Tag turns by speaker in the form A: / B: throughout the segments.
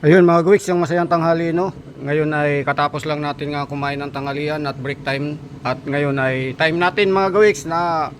A: Ayun mga gawiks, yung masayang tanghali no. Ngayon ay katapos lang natin nga kumain ng tanghalian at break time. At ngayon ay time natin mga gawiks na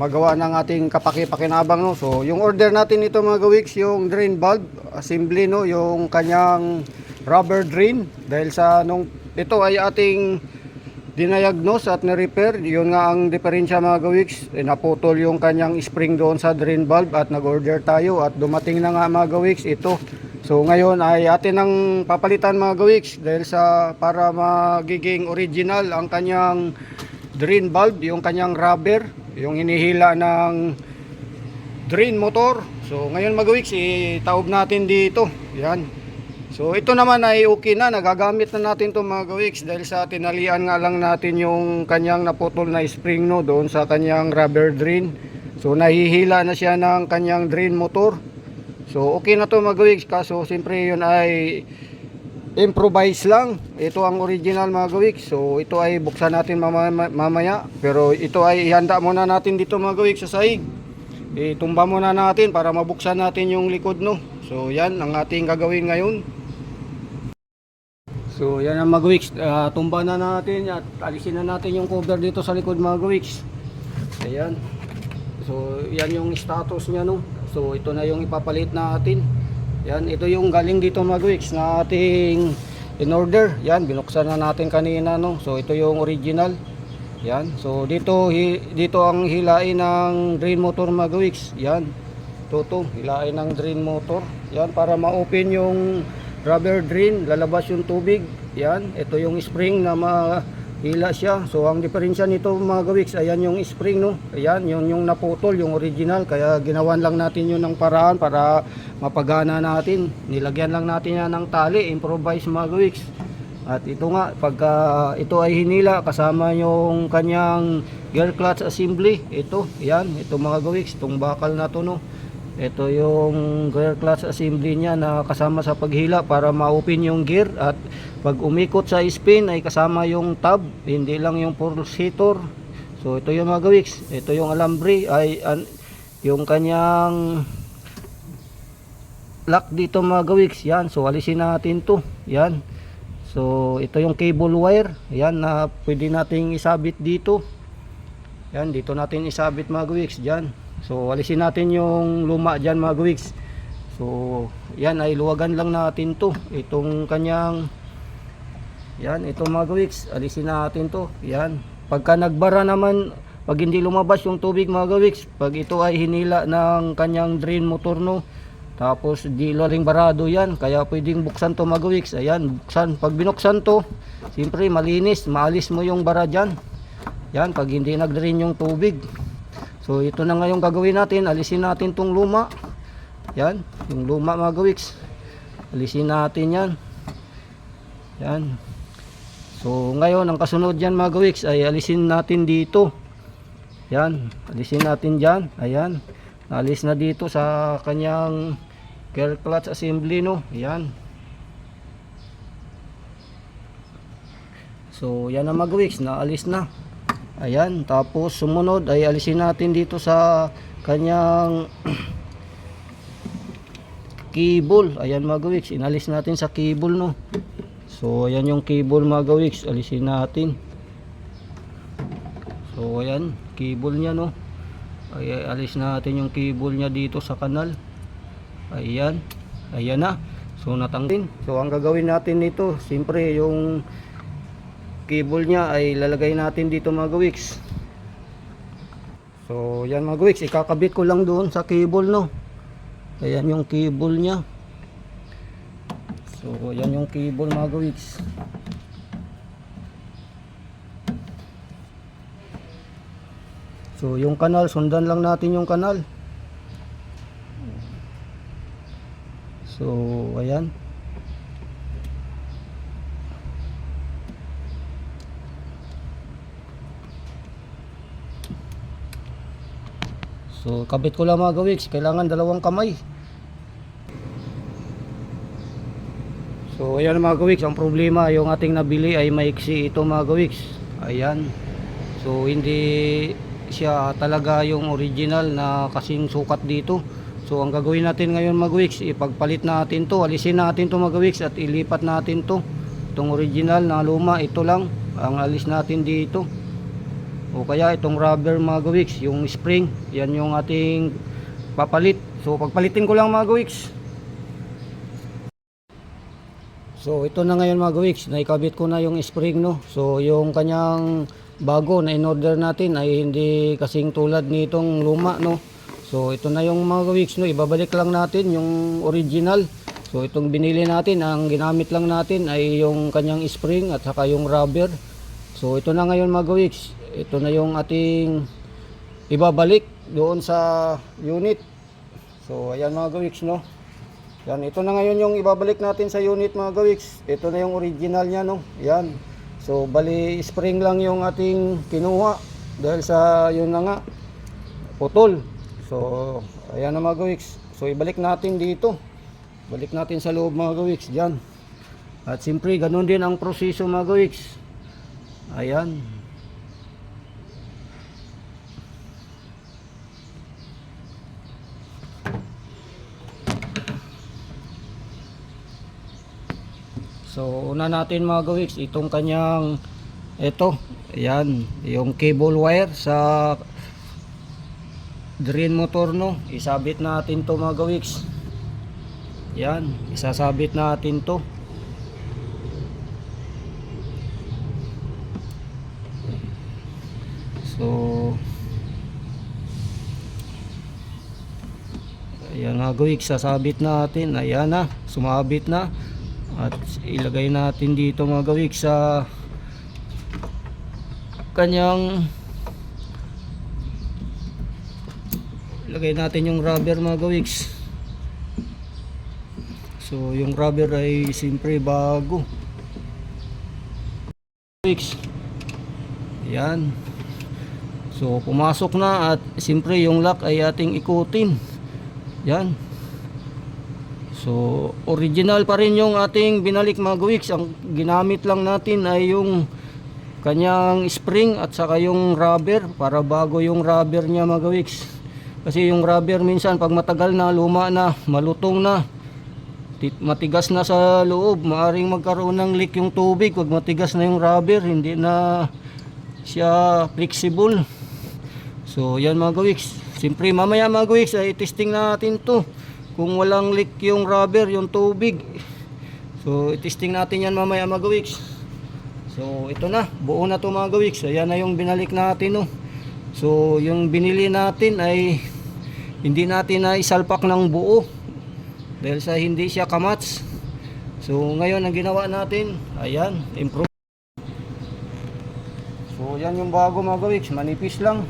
A: magawa ng ating kapaki-pakinabang no. So yung order natin ito mga gawiks, yung drain valve assembly no, yung kanyang rubber drain. Dahil sa nung ito ay ating dinayagnos at na-repair, yun nga ang diferensya mga gawiks, naputol yung kanyang spring doon sa drain valve at nag-order tayo at dumating na nga mga gawiks ito. So ngayon ay atin ang papalitan mga gawiks dahil sa para magiging original ang kanyang drain valve, yung kanyang rubber, yung hinihila ng drain motor. So ngayon mga gawiks, itaob natin dito. Yan. So ito naman ay okay na, nagagamit na natin to mga gawiks dahil sa tinalian nga lang natin yung kanyang naputol na spring no doon sa kanyang rubber drain. So nahihila na siya ng kanyang drain motor. So okay na to mga gawiks, kaso siyempre yun ay improvise lang. Ito ang original mga gawiks. So ito ay buksan natin mamaya, pero ito ay ihanda muna natin dito mga gawiks sa sahig. Itumba muna natin para mabuksan natin yung likod no. So yan ang ating gagawin ngayon. So yan ang mga gawiks, tumba na natin at alisin na natin yung cover dito sa likod mga gawiks. Ayan. So yan yung status niya no. So ito na yung ipapalit natin. Yan, ito yung galing dito mga gawiks na ating in order. Yan, binuksan na natin kanina no. So ito yung original. Yan. So dito ang hilain ng drain motor mga gawiks. Yan. Ito hilain ng drain motor. Yan para ma-open yung rubber drain, lalabas yung tubig. Yan, ito yung spring na mahila siya. So ang diferensya nito mga gawiks, ayan yung spring no. Ayan, yun yung naputol, yung original. Kaya ginawan lang natin yun ng paraan para mapagana natin. Nilagyan lang natin yan ng tali, improvise mga gawiks. At ito nga, pagka ito ay hinila kasama yung kanyang gear clutch assembly. Ito, yan, ito mga gawiks, itong bakal na to no. Ito yung gear clutch assembly niya na kasama sa paghila para ma-open yung gear, at pag umikot sa spin ay kasama yung tab, hindi lang yung pulsator. So ito yung mga gawiks, ito yung alambre ay yung kanyang lock dito mga gawiks. Yan, so alisin natin to. Yan. So ito yung cable wire, yan na pwede nating isabit dito. Yan, dito natin isabit mga gawiks dyan. So alisin natin yung luma dyan mga gawiks. So yan ay luwagan lang natin to. Itong kanyang yan, itong mga gawiks, alisin natin to. Yan, pagka nagbara naman, pag hindi lumabas yung tubig mga gawiks, pag ito ay hinila ng kanyang drain motor no, tapos di ring barado yan, kaya pwedeng buksan to mga gawiks. Ayan, buksan. Pag binuksan to, siyempre malinis, maalis mo yung bara dyan. Yan, pag hindi nag-drain yung tubig. So ito na nga yung gagawin natin, alisin natin tong luma. Yan, yung luma mga gawiks, alisin natin yan. Yan. So ngayon ang kasunod dyan mga gawiks ay alisin natin dito. Yan, alisin natin dyan. Ayan, alis na dito sa kanyang gear clutch assembly no. Yan. So yan ang mga gawiks, naalis na. Ayan, tapos sumunod ay alisin natin dito sa kanyang cable. Ayan mga gawiks, inalis natin sa cable no. So ayan yung cable mga gawiks, alisin natin. So ayan, cable nya no. Ay alis natin yung cable nya dito sa kanal. Ayan, ayan na. So natanggalin. So ang gagawin natin nito, siyempre yung cable nya ay lalagay natin dito mga gawiks. So yan mga gawiks, ikakabit ko lang doon sa cable no. Ayan yung cable nya. So yan yung cable mga gawiks. So yung kanal, sundan lang natin yung kanal. So ayan. So kabit ko lang mga gawiks, kailangan dalawang kamay. So ayan mga gawiks, ang problema yung ating nabili ay maiksi ito mga gawiks. Ayan. So hindi siya talaga yung original na kasing sukat dito. So ang gagawin natin ngayon mga weeks, ipagpalit natin to, alisin natin to mga weeks at ilipat natin to. Itong original na luma, ito lang ang alis natin dito. O kaya itong rubber mga weeks, yung spring, yan yung ating papalit. So pagpalitin ko lang mga weeks. So ito na ngayon mga weeks, naikabit ko na yung spring no. So yung kanyang bago na in-order natin ay hindi kasing tulad nitong luma no. So ito na yung mga weeks no, ibabalik lang natin yung original. So itong binili natin, ang ginamit lang natin ay yung kanyang spring at saka yung rubber. So ito na ngayon mga weeks, ito na yung ating ibabalik doon sa unit. So ayan mga weeks no. Yan, ito na ngayon yung ibabalik natin sa unit mga weeks. Ito na yung original niya no. Yan. So bali spring lang yung ating kinuha dahil sa yun na nga putol. So ayan na mga weeks. So ibalik natin dito. Balik natin sa loob mga weeks diyan. At siyempre ganoon din ang proseso mga weeks. Ayan. So una natin mga weeks itong kanyang ito, ayan, yung cable wire sa drain motor no, isabit natin to mga weeks. Yan, isasabit natin to. So ayan mga weeks, sasabit natin. Ayan na, sumabit na. At ilagay natin dito mga weeks sa kanyang, ilagay natin yung rubber mga weeks. So yung rubber ay siyempre bago weeks. Yan. So pumasok na at siyempre yung lock ay ating ikutin. Yan. So original pa rin yung ating binalik mga weeks. Ang ginamit lang natin ay yung kanyang spring at saka yung rubber, para bago yung rubber niya mga weeks. Kasi yung rubber minsan pag matagal na, luma na, malutong na, matigas na sa loob, maaring magkaroon ng leak yung tubig pag matigas na yung rubber, hindi na siya flexible. So yan mga weeks. Siyempre mamaya mga weeks ay testing natin to kung walang leak yung rubber, yung tubig. So itesting natin yan mamaya mga weeks. So ito na, buo na to mga weeks. Ayan na yung binalik natin no. So yung binili natin ay hindi natin na isalpak ng buo dahil sa hindi siya kamats. So ngayon ang ginawa natin, ayan, improve. So yan yung bago mga weeks, manipis lang.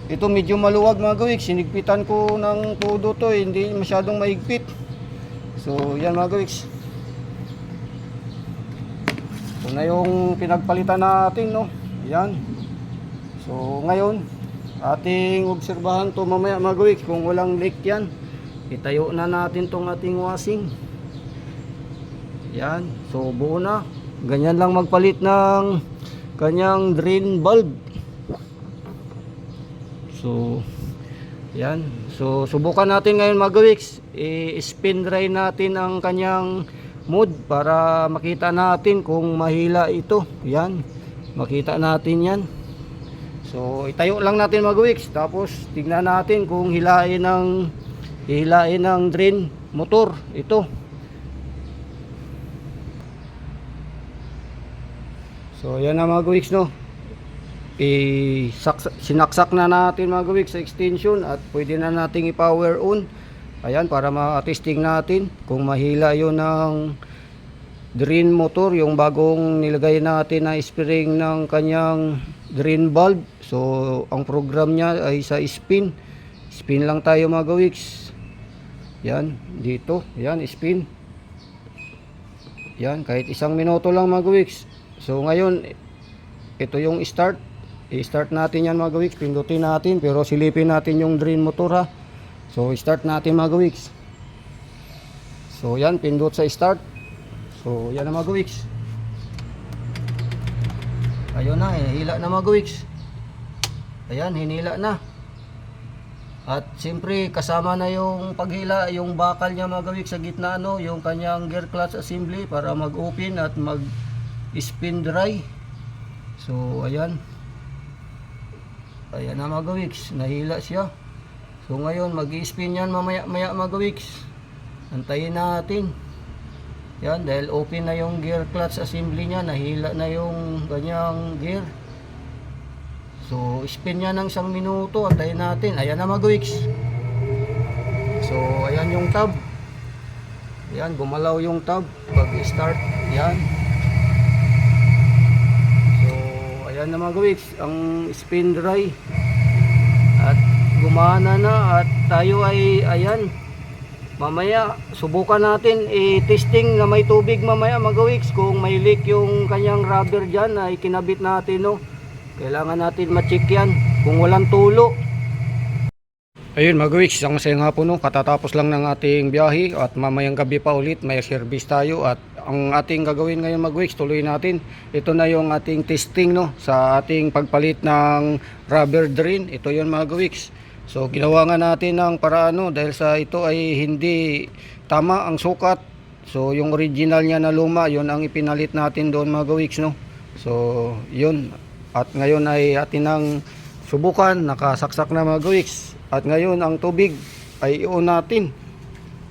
A: Ito medyo maluwag mga weeks, sinigpitan ko ng todo to, hindi masyadong maigpit. So yan mga weeks. Ito na yung pinagpalitan natin no. Yan. So ngayon ating obserbahan to mamaya mga weeks kung walang leak yan. Itayo na natin tong ating washing. Yan. So buo na. Ganyan lang magpalit ng kanyang drain bulb. So yan. So subukan natin ngayon mga weeks. I-spin dry natin ang kanyang mode para makita natin kung mahila ito. Yan. Makita natin yan. So itayo lang natin mga weeks, tapos tignan natin kung hilain ng drain motor ito. So yan na mga weeks no. Sinaksak na natin mga weeks sa extension at pwede na nating i-power on. Ayan, para ma-testing natin kung mahila yun ng drain motor, yung bagong nilagay natin na spring ng kanyang drain bulb. So ang program niya ay sa spin lang tayo mga weeks. Yan, dito, yan, spin. Yan, kahit 1 minuto lang mga weeks. So ngayon ito yung start. I-start natin yan mga weeks, pindutin natin, pero silipin natin yung drain motor ha. So start natin mga weeks. So yan, pindot sa start. So yan na mga weeks. Ayun na, hinila na mga weeks. Ayan, hinila na. At siyempre kasama na yung paghila, yung bakal niya mga gawiks sa gitna, no, yung kanyang gear clutch assembly para mag-open at mag-spin dry. So ayan. Ayan na mga gawiks, nahila siya. So ngayon mag-spin yan mamaya mga gawiks. Antayin natin. Yan, dahil open na yung gear clutch assembly niya, nahila na yung kanyang gear. So, spin niya ng 1 minuto, antayin natin. Ayan na mga gawiks. So, ayan yung tab. Ayan, gumalaw yung tab pag start. Ayan. So, ayan na mga gawiks, ang spin dry. At gumana na at tayo ay, ayan, mamaya, subukan natin i-testing na may tubig mamaya mga gawiks. Kung may leak yung kanyang rubber dyan ay kinabit natin, no. Kailangan natin ma-check yan kung walang tulo. Ayun mga gawiks, ang masaya nga po, no, katatapos lang ng ating biyahe at mamayang gabi pa ulit may service tayo. At ang ating gagawin ngayon mga gawiks, tuloy natin. Ito na yung ating testing, no, sa ating pagpalit ng rubber drain. Ito yun mga gawiks. So ginawa nga natin ng paraan, no, dahil sa ito ay hindi tama ang sukat. So yung original niya na luma, yun ang ipinalit natin doon mga gawiks, no. So yun. At ngayon ay atin ang subukan, nakasaksak na mga gawiks. At ngayon ang tubig ay i-on natin.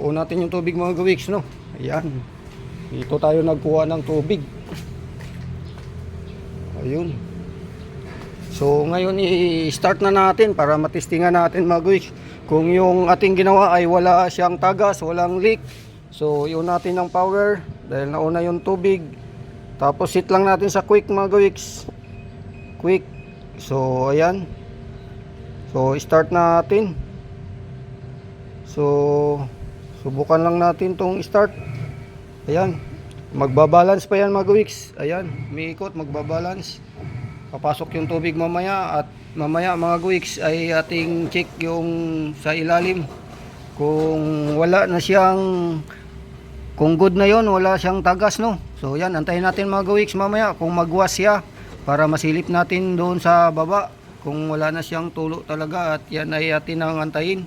A: On natin yung tubig mga gawiks, no. Ayan. Dito tayo nagkuha ng tubig. Ayun. So ngayon i-start na natin para matestingan natin mga gawiks kung yung ating ginawa ay wala siyang tagas, walang leak. So i-on natin ang power dahil nauna yung tubig. Tapos sit lang natin sa quick mga gawiks. Quick. So ayan. So start natin. So subukan lang natin tong start. Ayan. Magbabalance pa yan mga gawiks. Ayan, umiikot, magbabalance. Papasok yung tubig mamaya. At mamaya mga gawiks ay ating check yung sa ilalim. Kung wala na siyang, kung good na yon, wala siyang tagas, no. So yan, antayin natin mga gawiks mamaya kung magwas siya, para masilip natin doon sa baba kung wala na siyang tulo talaga. At yan ay atin ang antayin.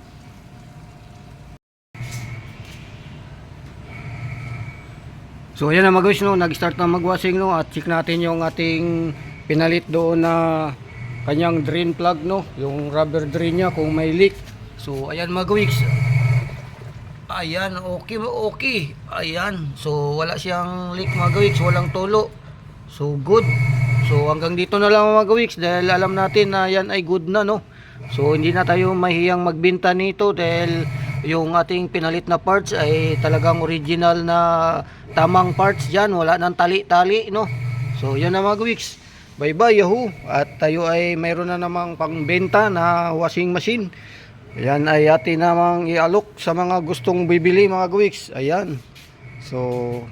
A: So ayan na mga guys, no, nag-start na magwashing, no, at check natin yung ating pinalit doon na kanyang drain plug, no, yung rubber drain niya kung may leak. So ayan mga guys. Ayan, okay. Ayan. So wala siyang leak mga guys, walang tulo. So good. So hanggang dito na lang mga gawiks dahil alam natin na yan ay good na, no. So hindi na tayo mahiyang magbenta nito dahil yung ating pinalit na parts ay talagang original na tamang parts dyan. Wala nang tali-tali, no. So yan na mga gawiks. Bye bye yahoo. At tayo ay mayroon na namang pangbenta na washing machine. Ayan ay atin namang ialok sa mga gustong bibili mga gawiks. Ayan. So